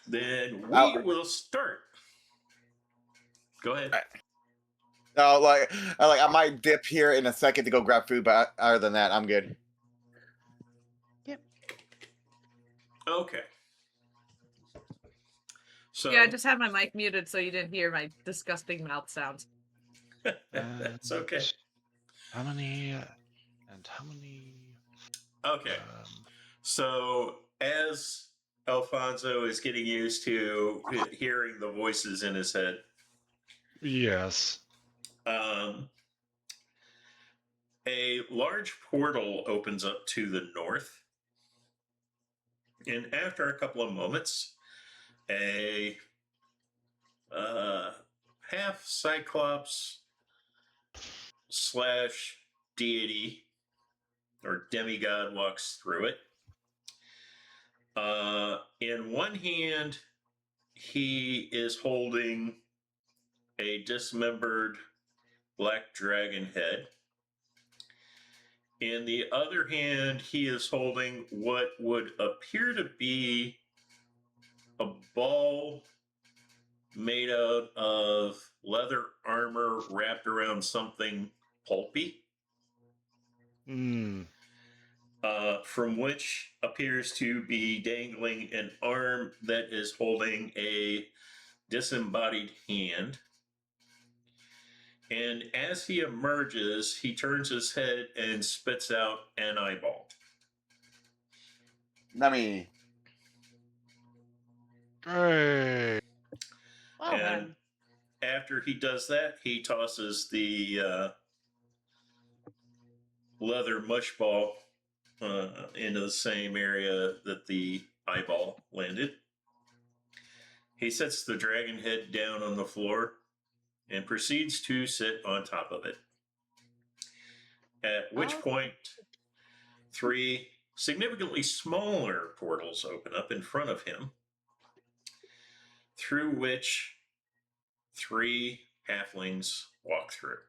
Then we will start. Go ahead. No, I might dip here in a second to go grab food, but other than that, I'm good. Yep. Okay. So Yeah, I just had my mic muted so you didn't hear my disgusting mouth sounds. that's okay. How many? Okay. So as Alfonso is getting used to hearing the voices in his head, Yes. A large portal opens up to the north, and after a couple of moments, a half cyclops / deity or demigod walks through it. In one hand, he is holding a dismembered black dragon head. In the other hand, he is holding what would appear to be a ball made out of leather armor wrapped around something pulpy. From which appears to be dangling an arm that is holding a disembodied hand. And as he emerges, he turns his head and spits out an eyeball. Nummy. Great. Well And after he does that, he tosses the leather mush ball into the same area that the eyeball landed. He sets the dragon head down on the floor and proceeds to sit on top of it. At which point, 3 significantly smaller portals open up in front of him, through which 3 halflings walk through.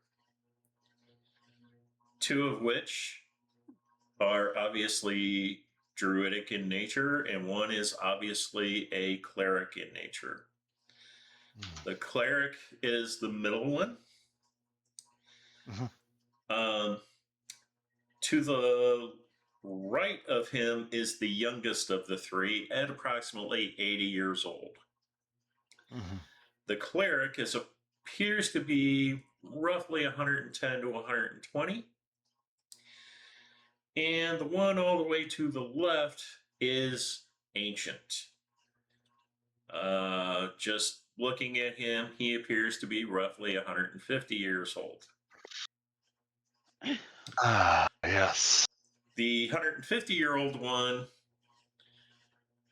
2 of which are obviously druidic in nature, and 1 is obviously a cleric in nature. The cleric is the middle one. To the right of him is the youngest of the 3 at approximately 80 years old. The cleric appears to be roughly 110 to 120. And the one all the way to the left is ancient. Just looking at him, he appears to be roughly 150 years old. Yes. The 150-year-old one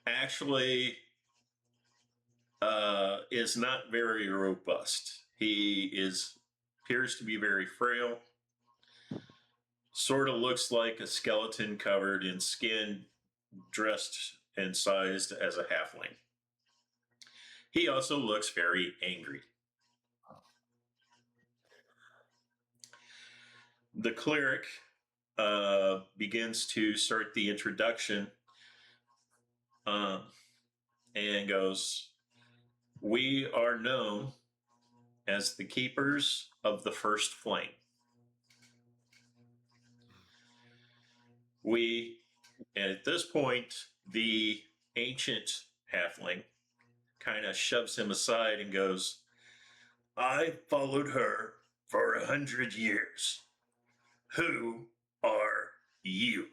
actually is not very robust. He appears to be very frail. Sort of looks like a skeleton covered in skin, dressed and sized as a halfling. He also looks very angry. The cleric begins to start the introduction and goes, "We are known as the keepers of the first flame. And at this point, the ancient halfling kind of shoves him aside and goes, I followed her for 100 years. Who are you?"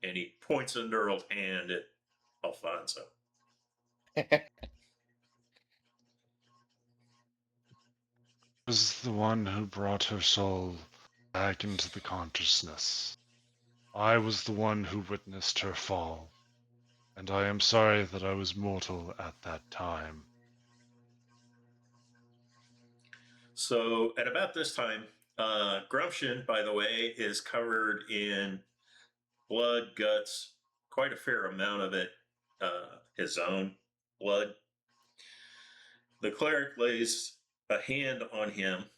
And he points a knurled hand at Alfonso. Was the one who brought her soul back into the consciousness. I was the one who witnessed her fall, and I am sorry that I was mortal at that time. So at about this time, Grumption, by the way, is covered in blood, guts, quite a fair amount of it, his own blood. The cleric lays a hand on him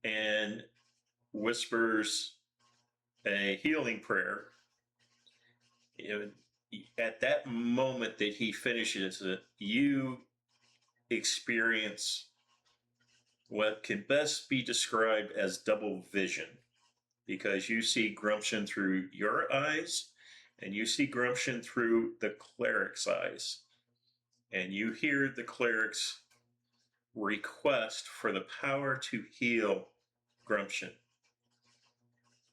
and whispers a healing prayer. at that moment that he finishes it, you experience what can best be described as double vision, because you see Grumption through your eyes and you see Grumption through the cleric's eyes, and you hear the cleric's request for the power to heal Grumption.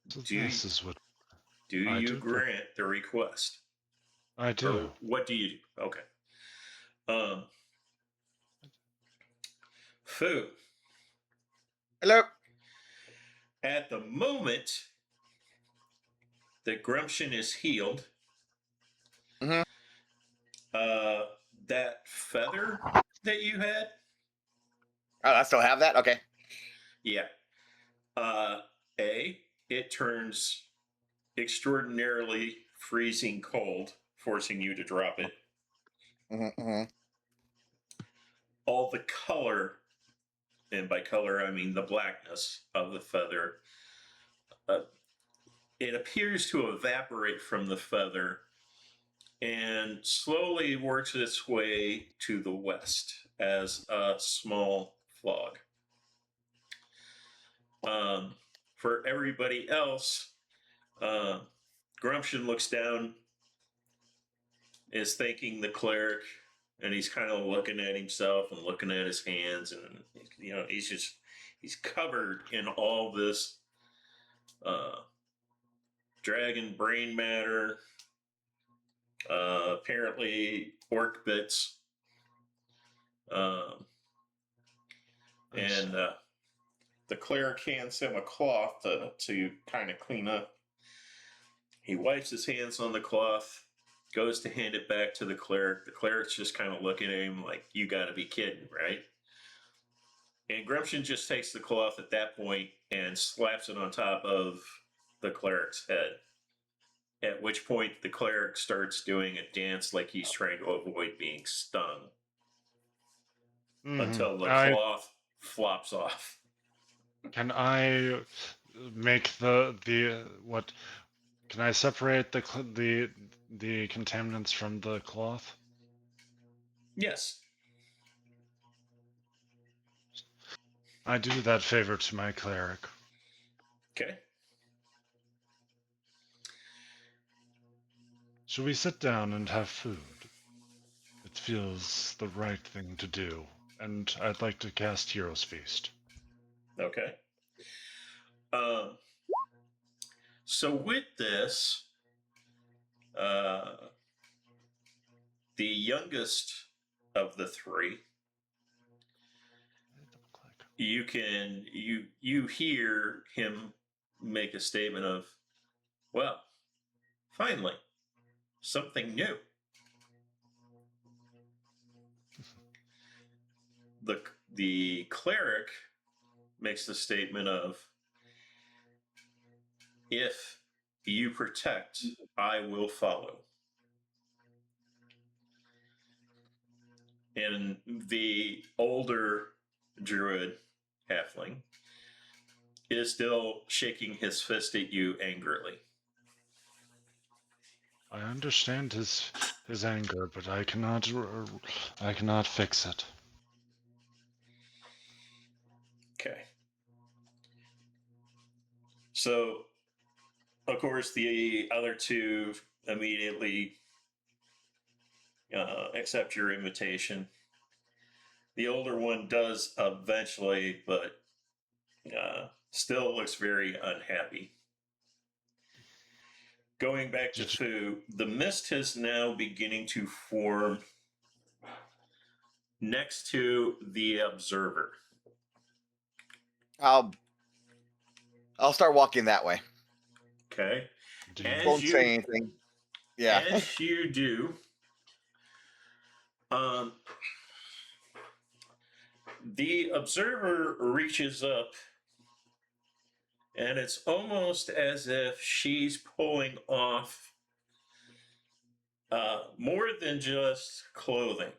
So Do this is what I you do. grant the request? I do. Or what do you do? Okay. Fu, Hello. at the moment that Grumption is healed, Mhm. that feather that you had, Oh, I still have that. Okay. yeah. It turns extraordinarily freezing cold, forcing you to drop it. Mm-hmm. All the color, and by color I mean the blackness of the feather, it appears to evaporate from the feather and slowly works its way to the west as a small fog. For everybody else, Grumption looks down, is thanking the cleric, and he's kind of looking at himself and looking at his hands, and he's covered in all this dragon brain matter, apparently orc bits, and the cleric hands him a cloth to kind of clean up. He wipes his hands on the cloth, goes to hand it back to the cleric. The cleric's just kind of looking at him like, you got to be kidding, right? And Grumption just takes the cloth at that point and slaps it on top of the cleric's head. At which point the cleric starts doing a dance like he's trying to avoid being stung until the cloth flops off. Can I make the what? Can I separate the contaminants from the cloth? Yes. I do that favor to my cleric. Okay. Shall we sit down and have food? It feels the right thing to do, and I'd like to cast Hero's Feast. Okay. So with this, the youngest of the three, you hear him make a statement of, well, finally, something new. The cleric makes the statement of, if you protect, I will follow. And the older druid halfling is still shaking his fist at you angrily. I understand his anger, but I cannot fix it. Okay. So, of course, the other two immediately accept your invitation. The older one does eventually, but still looks very unhappy. Going back to Fu, the mist is now beginning to form next to the observer. I'll start walking that way. Okay. Won't say anything. Yeah. As you do, the observer reaches up, and it's almost as if she's pulling off more than just clothing.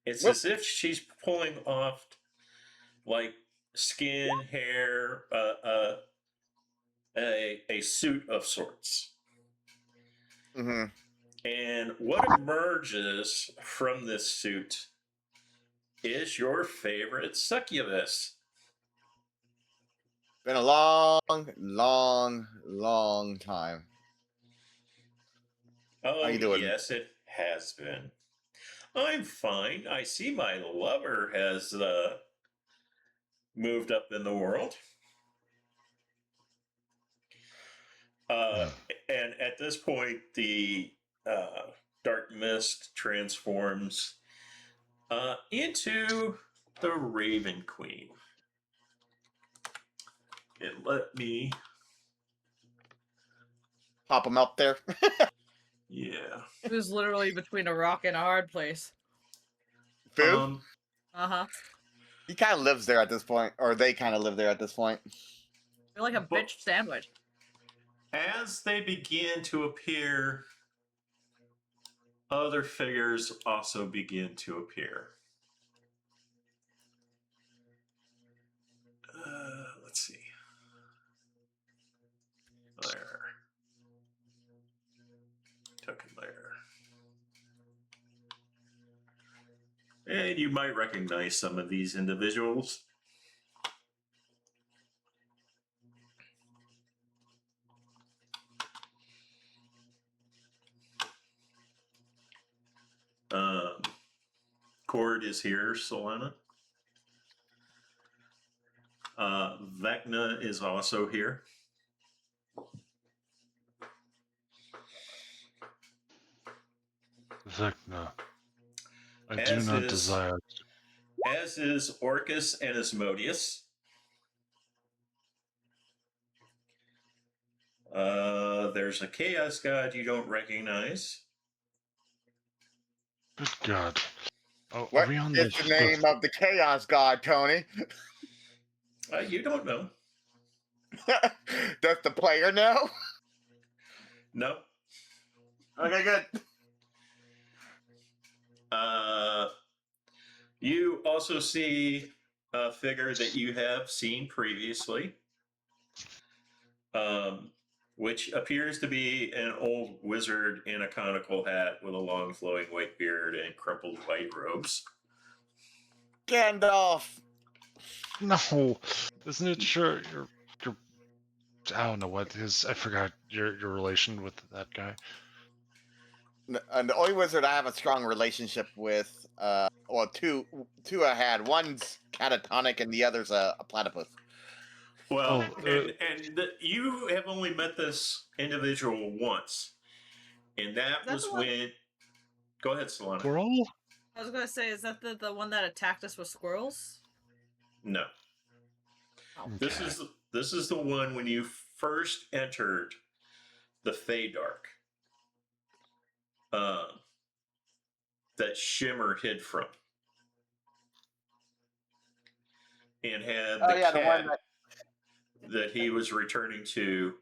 It's as if she's pulling off like skin, hair, a suit of sorts. Mm-hmm. And what emerges from this suit is your favorite succubus. Been a long, long, long time. Oh, How you doing? yes, it has been. I'm fine. I see my lover has moved up in the world. And at this point, the dark mist transforms into the Raven Queen. And let me, Pop him up there. yeah. It was literally between a rock and a hard place. Boo. Uh-huh. He kind of lives there at this point, or they kind of live there at this point. You're like a But- bitch sandwich. As they begin to appear, other figures also begin to appear. Let's see. There. Token there. And you might recognize some of these individuals. Cord is here, Solana. Vecna is also here. Vecna. I do As not is- desire. As is Orcus and Asmodeus. There's a chaos god you don't recognize. Good God. Oh, What are we on is the name of the Chaos God, Tony? You don't know. Does the player know? No. Okay, good. You also see a figure that you have seen previously, which appears to be an old wizard in a conical hat with a long flowing white beard and crumpled white robes. Gandalf. No, isn't it sure you're I don't know what his I forgot your relation with that guy. And the only wizard I have a strong relationship with, well, two I had. One's catatonic and the other's a platypus. Well, Oh, you have only met this individual once, and that Is that was the one- when. Go ahead, Solana. Squirrel? I was gonna say, is that the one that attacked us with squirrels? No, this is the one when you first entered the Feydark. That Shimmer hid from, and had the The one cat that he was returning to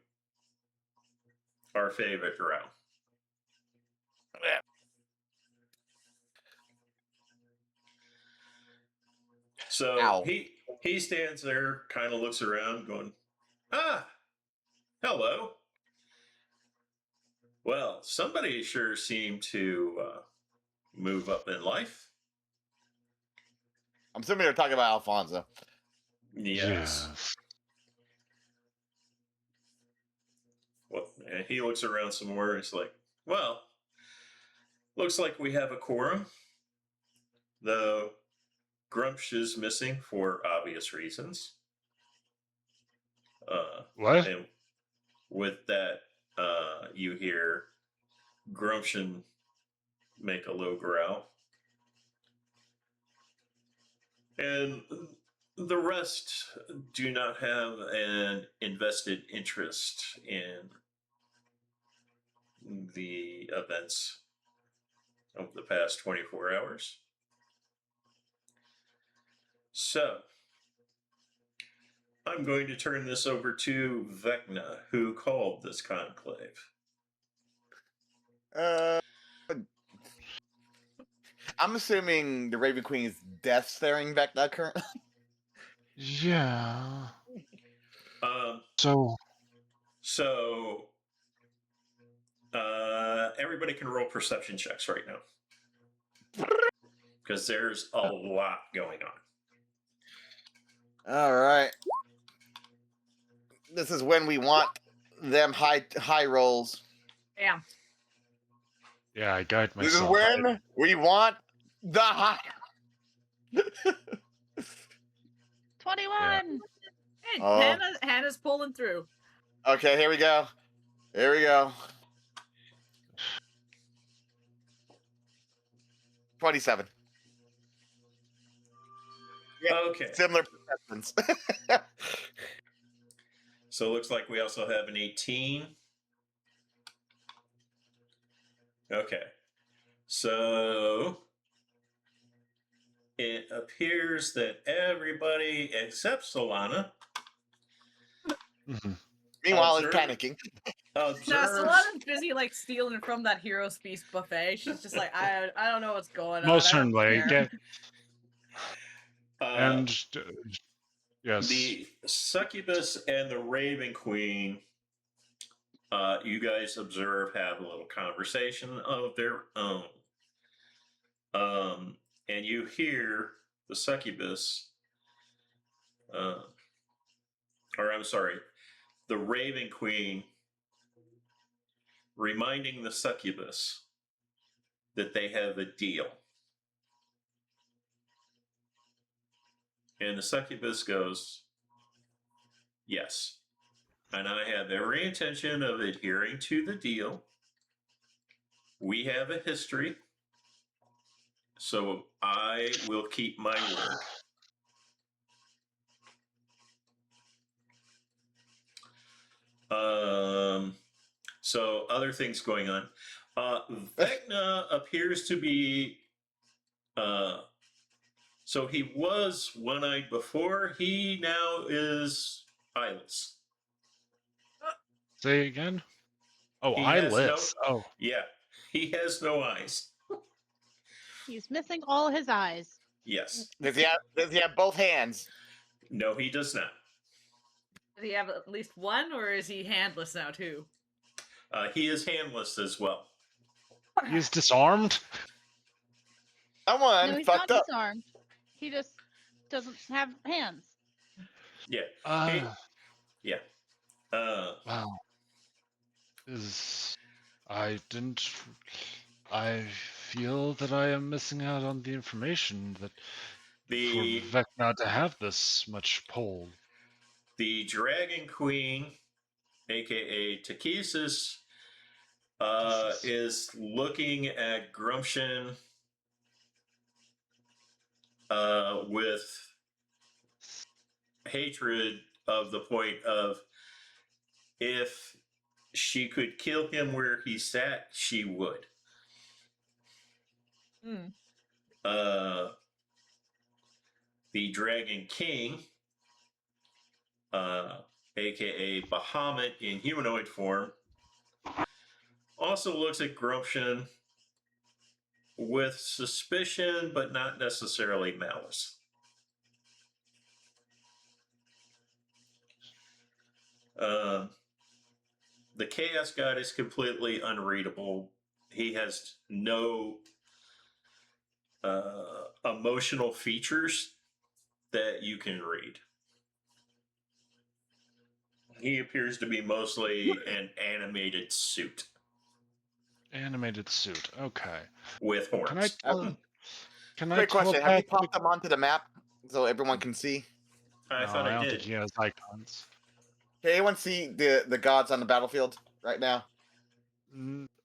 our favorite drow. So Ow. he stands there, kind of looks around, going, "Ah, hello. Well, somebody sure seemed to move up in life." I'm assuming you're talking about Alfonso. Yes. Well, and he looks around some more. He's like, "Well, looks like we have a quorum, though Grumsh is missing for obvious reasons." What? And with that, you hear Grumption make a low growl. And the rest do not have an invested interest in the events of the past 24 hours. So, I'm going to turn this over to Vecna, who called this conclave. I'm assuming the Raven Queen is death staring Vecna currently. Yeah. Um, So So, Everybody can roll perception checks right now. Because there's a lot going on. All right. This is when we want them high rolls. Damn. Yeah, I guide This is myself. when we want the high. 21. Hey, Oh. Hannah's pulling through. Okay, here we go. Here we go. 27. Okay. Similar perceptions. So it looks like we also have an 18. Okay. So it appears that everybody except Solana Mhm. Meanwhile, it's Observe. panicking. No, observes. Solana's busy like stealing from that Heroes Feast buffet. She's just like, I don't know what's going on. Most I don't certainly. care. And yes, The succubus and the raven queen, you guys observe, have a little conversation of their own. And you hear the succubus, or I'm sorry, the raven queen reminding the succubus that they have a deal. And the succubus goes, yes. And I have every intention of adhering to the deal. We have a history. So I will keep my word. So other things going on. Vecna appears to be so he was one-eyed before. He now is eyeless. say again. Oh, He has eyelets. Oh, Yeah, he has no eyes. He's missing all his eyes. Yes. Does he have both hands? No, he does not. Does he have at least one, or is he handless now too? He is handless as well. he's disarmed. Someone No, he's fucked not up. disarmed. He just doesn't have hands. Yeah. Ah, Yeah. wow. I didn't. I feel that I am missing out on the information that The for Vecna to have this much pull. the Dragon Queen, aka Takesis, is looking at Grumption with hatred, of the point of, if she could kill him where he sat, she would. Hmm. The Dragon King, aka Bahamut in humanoid form, also looks at Grumption with suspicion, but not necessarily malice. The Chaos God is completely unreadable. He has no emotional features that you can read. He appears to be mostly an animated suit Animated suit. Okay. with horns. Can I tell? Can I Quick question: Have you telepathically- popped them onto the map so everyone can see? I No, thought I don't did. think he has icons. Can anyone see the gods on the battlefield right now?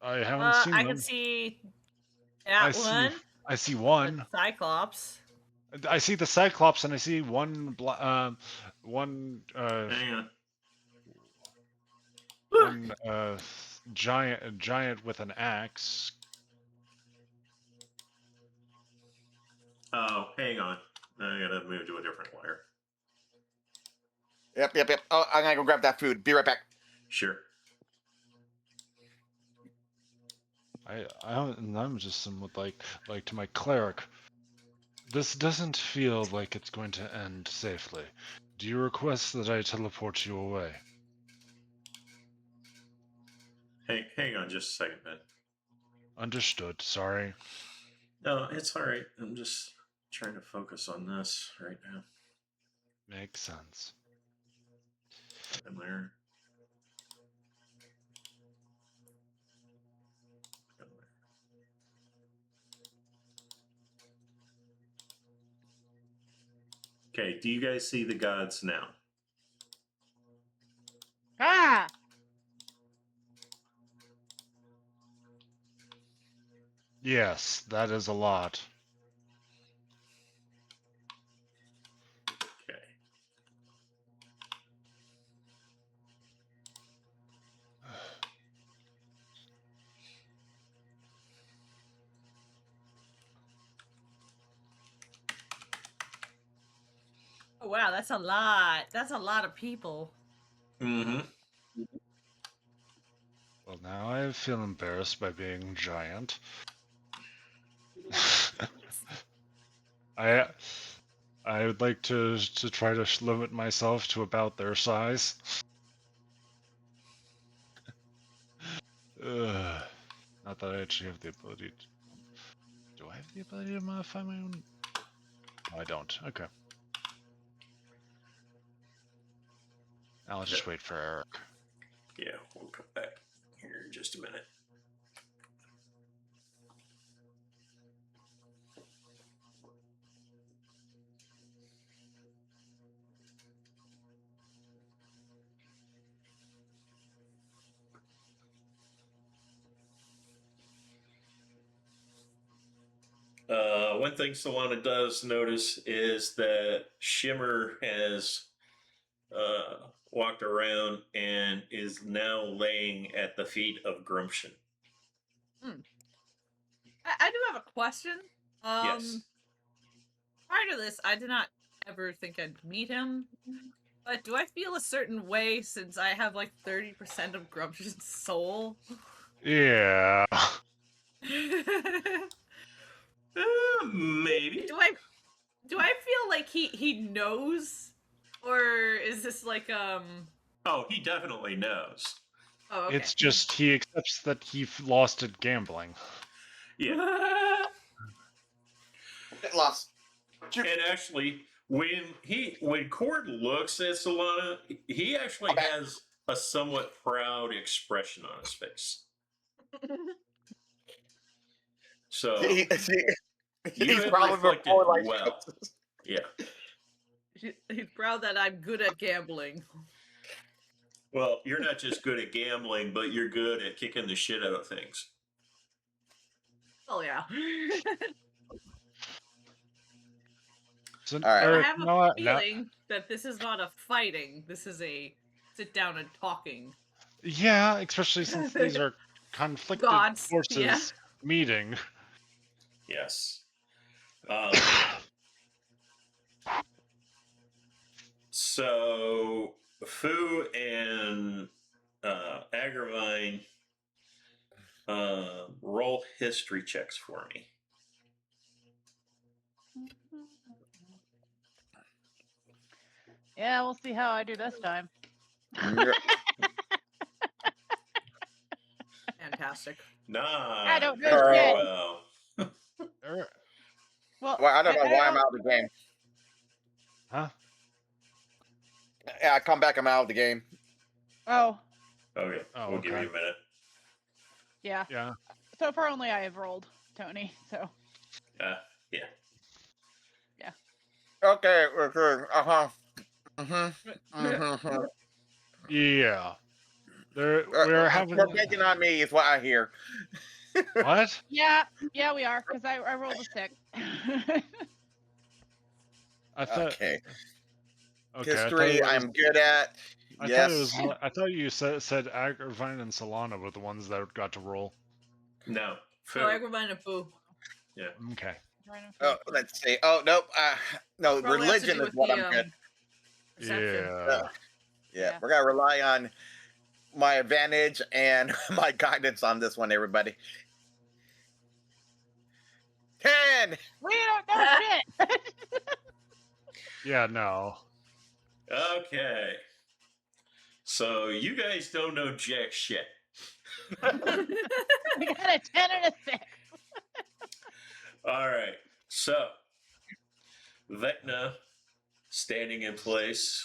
I haven't seen I them. can see I that see. one. I see The one. Cyclops. I see the Cyclops, and I see one. One. Hang on. One. Giant with an axe. Oh, hang on. I gotta move to a different layer. Yep. Oh, I'm gonna go grab that food. Be right back. Sure. I'm just somewhat like to my cleric. This doesn't feel like it's going to end safely. Do you request that I teleport you away? Hang on just a second, Ben. Understood. Sorry. No, it's all right. I'm just trying to focus on this right now. Makes sense. Am there? Okay, do you guys see the gods now? Ah! Yes, that is a lot. Okay. Oh wow, that's a lot. That's a lot of people. Mm-hmm. Well, now I feel embarrassed by being giant. I would like to try to limit myself to about their size. Not that I actually have the ability to. Do I have the ability to modify my own? No, I don't. Okay. I'll just wait for Eric. Yeah, we'll come back here in just a minute. One thing Solana does notice is that Shimmer has walked around and is now laying at the feet of Grumption. I do have a question. Yes. Prior to this, I did not ever think I'd meet him. But do I feel a certain way since I have like 30% of Grumption's soul? Yeah. Maybe. Do I feel like he knows? Or is this like Oh, he definitely knows. Oh, okay. It's just he accepts that he lost at gambling. Yeah. Get lost. And actually, when Cord looks at Solana, he actually has a somewhat proud expression on his face. So He's you have probably reflected before like well. Yeah. He's proud that I'm good at gambling. Well, you're not just good at gambling, but you're good at kicking the shit out of things. Oh yeah. So, All right. I Eric, have a feeling that this is not a fighting. This is a sit down and talking. yeah, especially since these are conflicted Gods, forces yeah. meeting. Yes. So Fu and Agravine roll history checks for me. Yeah, we'll see how I do this time. Fantastic. Nah, I don't know very shit. well. Eric, Well, I don't know why I'm out of the game. huh? Yeah, I come back. I'm out of the game. Oh, Okay, Oh, we'll give okay. you a minute. yeah. Yeah. So far, only I have rolled, Tony. So Yeah. Okay. Mm-hmm. Yeah. We're having. You're picking on me, is what I hear. What? yeah, we are because I rolled a 6. I thought. Okay. Okay. History, I'm good at. Yes. I thought you said Agravine and Solana were the ones that got to roll. No. Fu. So Agravine and Fu. Yeah. Okay. Oh, let's see. Oh, nope. No, Probably has to religion do is with what the, I'm good. perception. Yeah. Yeah, we're gonna rely on my advantage and my guidance on this one, everybody. 10. We don't know shit. Yeah. No. Okay. So you guys don't know jack shit. I got a 10 and a 6. All right. So, Vecna, standing in place,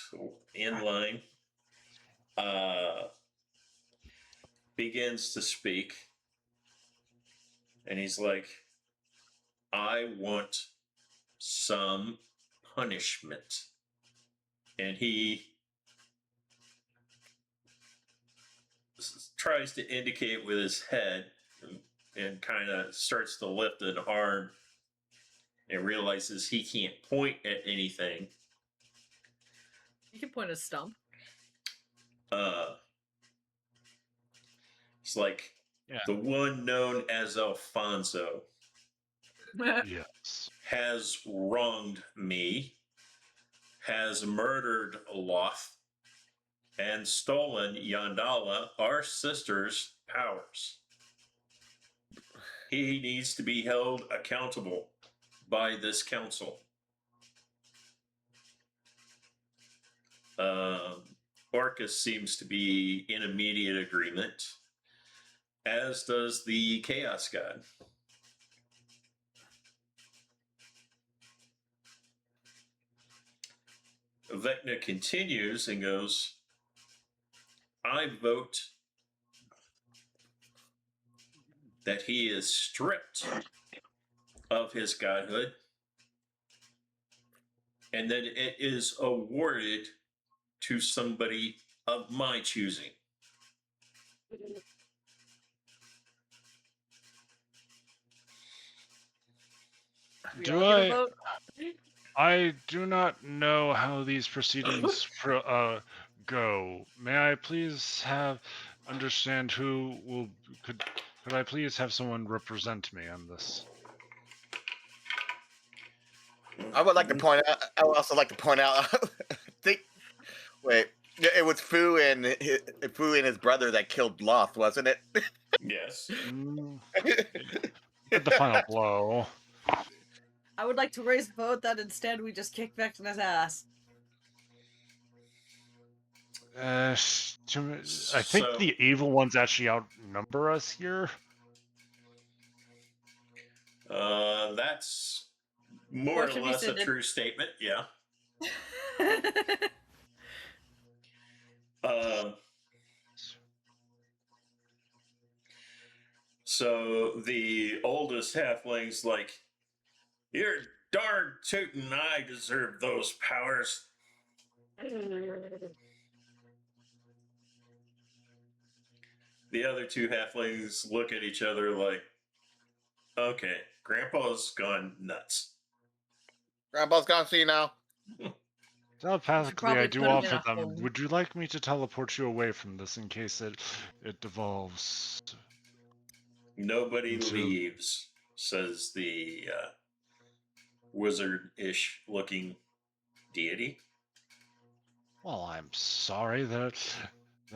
in line, begins to speak. And he's like, I want some punishment. And he tries to indicate with his head and kind of starts to lift an arm and realizes he can't point at anything. You can point a stump. It's like the one known as Alfonso Yes. has wronged me, has murdered Loth, and stolen Yandala, our sister's powers. He needs to be held accountable by this council. Orcus seems to be in immediate agreement, as does the Chaos God. Vecna continues and goes, I vote that he is stripped of his godhood and that it is awarded to somebody of my choosing. Do I do not know how these proceedings go. May I please understand who will could I please have someone represent me on this? I would like to point out. I would also like to point out. Wait, it was Fu and his brother that killed Loth, wasn't it? Yes. At the final blow. I would like to raise a vote that instead we just kick Vecna's ass. I think the evil ones actually outnumber us here. That's more or less a true statement, yeah. So the oldest halfling's like, you're darn tootin' I deserve those powers. The other two halflings look at each other like, okay, Grandpa's gone nuts. Grandpa's gone see now. Telepathically, I do put him in offer a them. home. Would you like me to teleport you away from this in case it devolves? Nobody leaves, says the wizard-ish looking deity. Well, I'm sorry that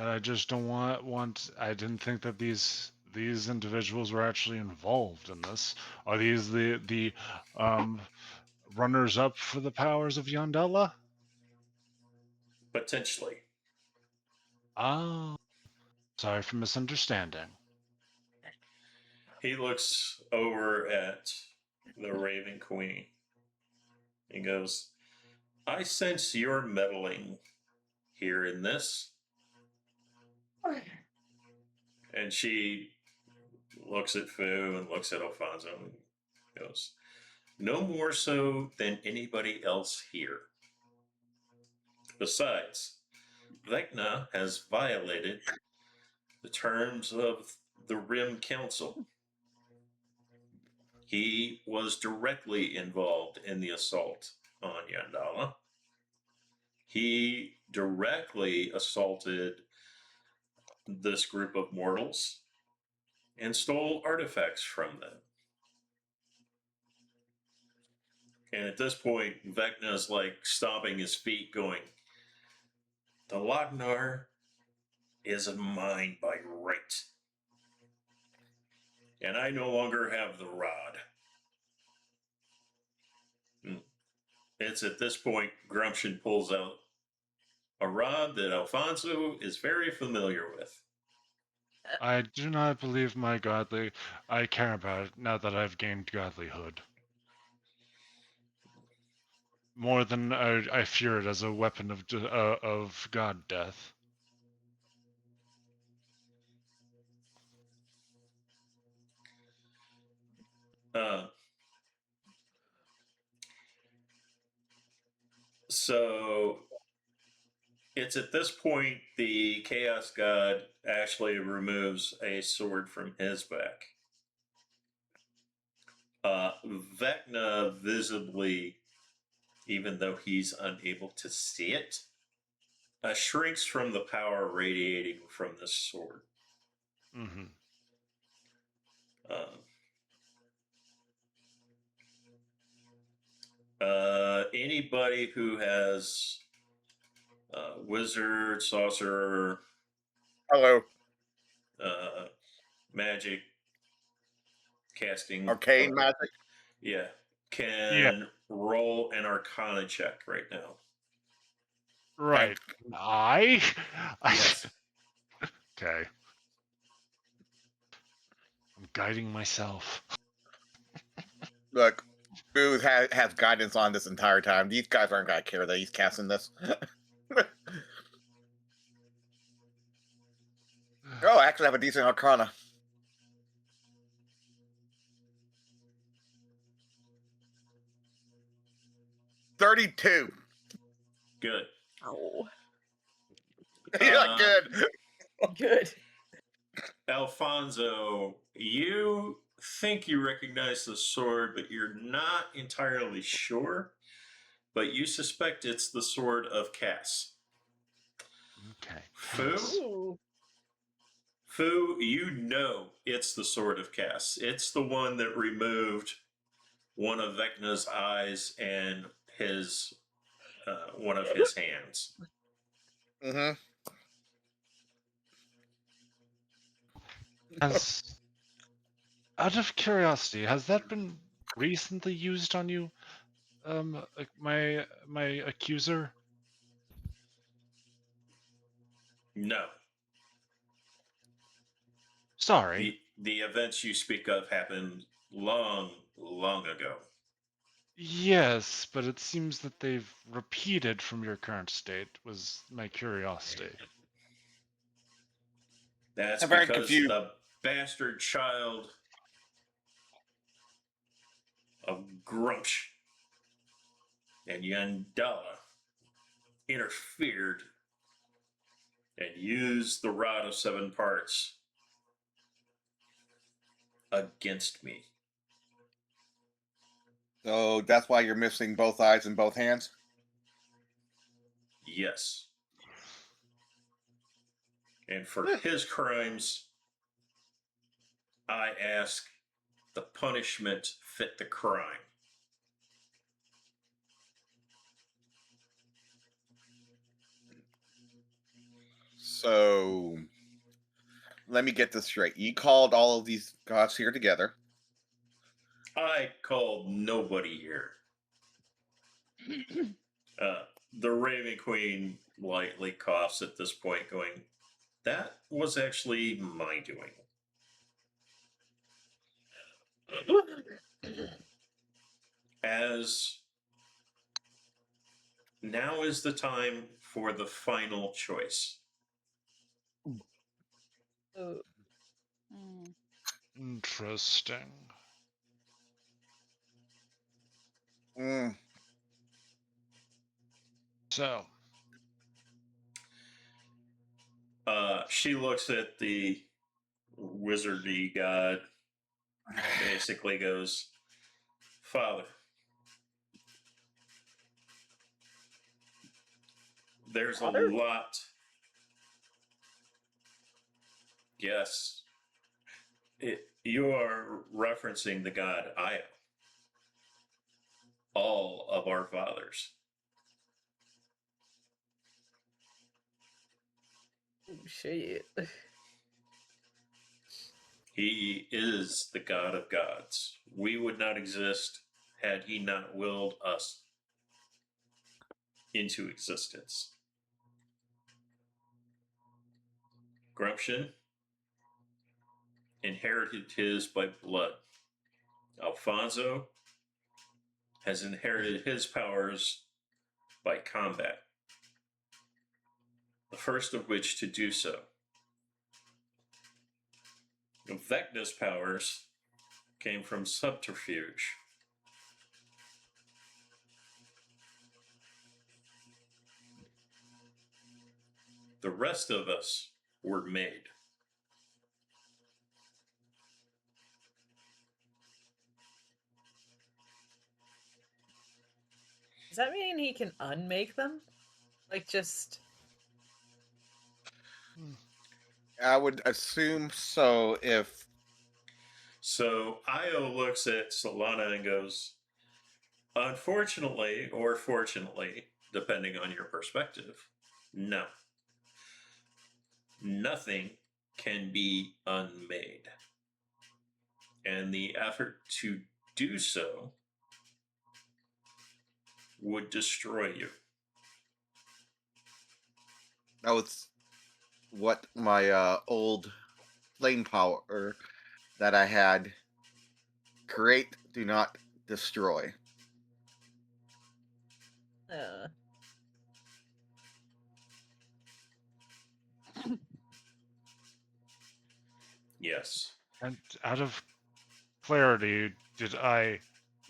I just don't want. I didn't think that these individuals were actually involved in this. Are these the runners up for the powers of Yandella? Potentially. Oh, sorry for misunderstanding. He looks over at the Raven Queen and goes, I sense you're meddling here in this. And she looks at Fu and looks at Alfonso and goes, no more so than anybody else here. Besides, Vecna has violated the terms of the Rim Council. He was directly involved in the assault on Yandala. He directly assaulted this group of mortals and stole artifacts from them. And at this point, Vecna's like stomping his feet, going, the Lagnar is mine by right. And I no longer have the rod. It's at this point, Grumption pulls out a rod that Alfonso is very familiar with. I do not believe my godly. I care about it now that I've gained godlyhood. More than I fear it as a weapon of god death. Uh, so it's at this point the Chaos God actually removes a sword from his back. Vecna visibly, even though he's unable to see it, shrinks from the power radiating from this sword. Mm-hmm. Anybody who has wizard, sorcerer, Hello, magic, casting, arcane magic. yeah, Yeah. can roll an Arcana check right now. Right. I. Yes. Okay. I'm guiding myself. Look, Boo has guidance on this entire time. These guys aren't gonna care that he's casting this. Oh, I actually have a decent Arcana. $32. Good. Oh, Yeah, good. good. Alfonso, you think you recognize the sword, but you're not entirely sure. But you suspect it's the Sword of Kas. Okay. Fu? Ooh. Fu, you know it's the Sword of Kas. It's the one that removed one of Vecna's eyes and his one of his hands. Mm-hmm. Has, out of curiosity, has that been recently used on you, my accuser? No. Sorry. The events you speak of happened long, long ago. Yes, but it seems that they've repeated from your current state, was my curiosity. That's I'm very because confused. the bastard child of Grumsh and Yandala interfered and used the Rod of Seven Parts against me. So that's why you're missing both eyes and both hands? Yes. And for his crimes, I ask the punishment fit the crime. So let me get this straight. You called all of these gods here together. I called nobody here. The Raven Queen lightly coughs at this point, going, "That was actually my doing." As now is the time for the final choice. Oh. Mm. Interesting. Mm. So, She looks at the wizardy god, basically goes, "Father, there's a Father? lot." Yes. You are referencing the god Aya. All of our fathers. Oh, shit. He is the god of gods. We would not exist had he not willed us into existence. Grumption, inherited his by blood. Alfonso has inherited his powers by combat, the first of which to do so. Vecna's powers came from subterfuge. The rest of us were made. Does that mean he can unmake them? Like, just. I would assume so if So Io looks at Solana and goes, unfortunately, or fortunately, depending on your perspective, no. Nothing can be unmade. And the effort to do so would destroy you. that was what my old flame power that I had. Create, do not destroy. Uh, Yes. And out of clarity,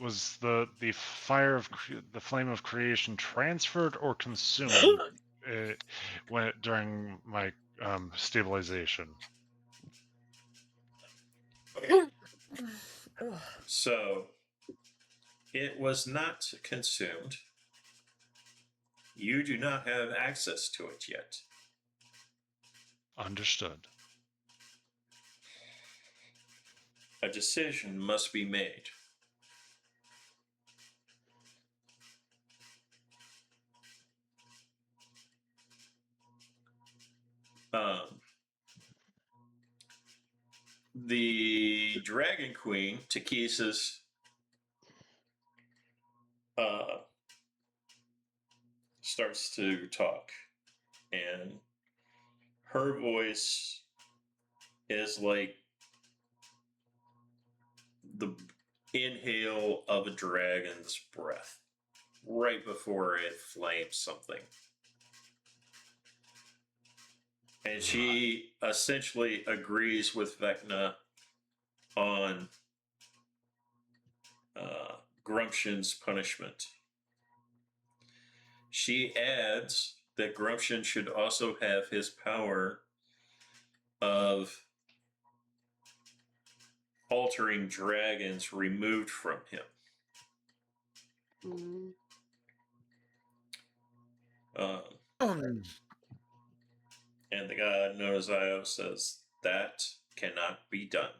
was the fire of the flame of creation transferred or consumed during my stabilization? ugh. So it was not consumed. You do not have access to it yet. Understood. A decision must be made. The Dragon Queen, Takesis, starts to talk, and her voice is like the inhale of a dragon's breath right before it flames something. And she essentially agrees with Vecna on Grumption's punishment. She adds that Grumption should also have his power of altering dragons removed from him. And the god known as Io says that cannot be done.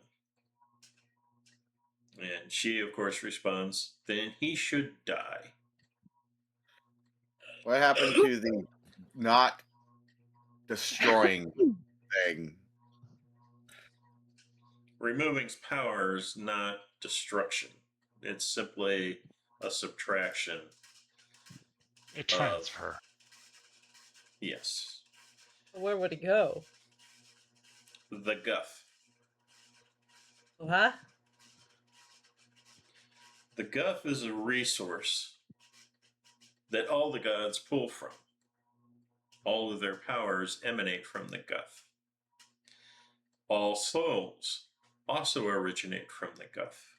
And she, of course, responds, then he should die. What happened to the not destroying thing? Removing power is not destruction. It's simply a subtraction. A transfer. Yes. Where would it go? The guff. Huh? The guff is a resource that all the gods pull from. All of their powers emanate from the guff. All souls also originate from the guff.